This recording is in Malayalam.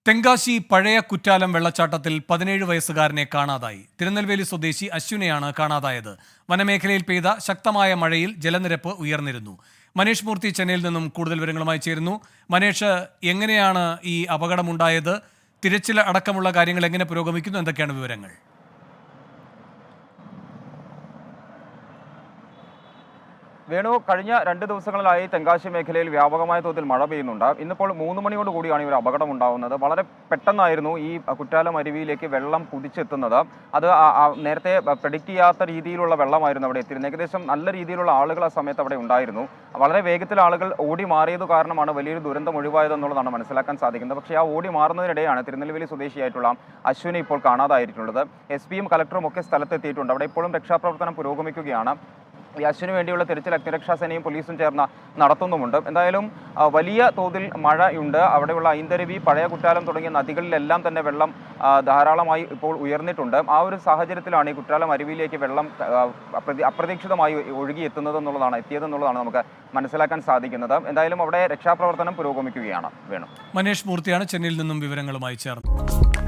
തെങ്കാശി പഴയ കുറ്റാലം വെള്ളച്ചാട്ടത്തിൽ 17 വയസ്സുകാരനെ കാണാതായി. തിരുനെൽവേലി സ്വദേശി അശ്വിനെയാണ് കാണാതായത്. വനമേഖലയിൽ പെയ്ത ശക്തമായ മഴയിൽ ജലനിരപ്പ് ഉയർന്നിരുന്നു. മനീഷ് മൂർത്തി ചെന്നൈയിൽ നിന്നും കൂടുതൽ വിവരങ്ങളുമായി ചേരുന്നു. മനീഷ്, എങ്ങനെയാണ് ഈ അപകടമുണ്ടായത്? തിരച്ചിൽ അടക്കമുള്ള കാര്യങ്ങൾ എങ്ങനെ പുരോഗമിക്കുന്നു? എന്തൊക്കെയാണ് വിവരങ്ങൾ? വേണു, കഴിഞ്ഞ 2 ദിവസങ്ങളിലായി തെങ്കാശി മേഖലയിൽ വ്യാപകമായ തോതിൽ മഴ പെയ്യുന്നുണ്ട്. ഇന്നിപ്പോൾ 3 മണിയോട് കൂടിയാണ് ഈ ഒരു അപകടം ഉണ്ടാകുന്നത്. വളരെ പെട്ടെന്നായിരുന്നു ഈ കുറ്റാലം അരുവിയിലേക്ക് വെള്ളം കുതിച്ചെത്തുന്നത്. അത് നേരത്തെ പ്രെഡിക്റ്റ് ചെയ്യാത്ത രീതിയിലുള്ള വെള്ളമായിരുന്നു അവിടെ എത്തിയിരുന്നത്. ഏകദേശം നല്ല രീതിയിലുള്ള ആളുകൾ ആ സമയത്ത് അവിടെ ഉണ്ടായിരുന്നു. വളരെ വേഗത്തിൽ ആളുകൾ ഓടി മാറിയത് കാരണമാണ് വലിയൊരു ദുരന്തം ഒഴിവായതെന്നുള്ളതാണ് മനസ്സിലാക്കാൻ സാധിക്കുന്നത്. പക്ഷേ ആ ഓടി മാറുന്നതിനിടെയാണ് തിരുനെൽവേലി സ്വദേശിയായിട്ടുള്ള അശ്വിനെ ഇപ്പോൾ കാണാതായിട്ടുള്ളത്. SP-യും കളക്ടറും ഒക്കെ സ്ഥലത്തെത്തിയിട്ടുണ്ട്. അവിടെ ഇപ്പോഴും രക്ഷാപ്രവർത്തനം പുരോഗമിക്കുകയാണ്. ഈ അശ്വിന് വേണ്ടിയുള്ള തിരച്ചിൽ അഗ്നിരക്ഷാസേനയും പോലീസും ചേർന്ന് നടത്തുന്നുമുണ്ട്. എന്തായാലും വലിയ തോതിൽ മഴയുണ്ട്. അവിടെയുള്ള ഐന്തരവി, പഴയ കുറ്റാലം തുടങ്ങിയ നദികളിലെല്ലാം തന്നെ വെള്ളം ധാരാളമായി ഇപ്പോൾ ഉയർന്നിട്ടുണ്ട്. ആ ഒരു സാഹചര്യത്തിലാണ് ഈ കുറ്റാലം അരുവിയിലേക്ക് വെള്ളം അപ്രതീക്ഷിതമായി എത്തിയതെന്നുള്ളതാണ് നമുക്ക് മനസ്സിലാക്കാൻ സാധിക്കുന്നത്. എന്തായാലും അവിടെ രക്ഷാപ്രവർത്തനം പുരോഗമിക്കുകയാണ്. വേണം മനീഷ് മൂർത്തിയാണ് ചെന്നൈയിൽ നിന്നും വിവരങ്ങളുമായി ചേർന്നത്.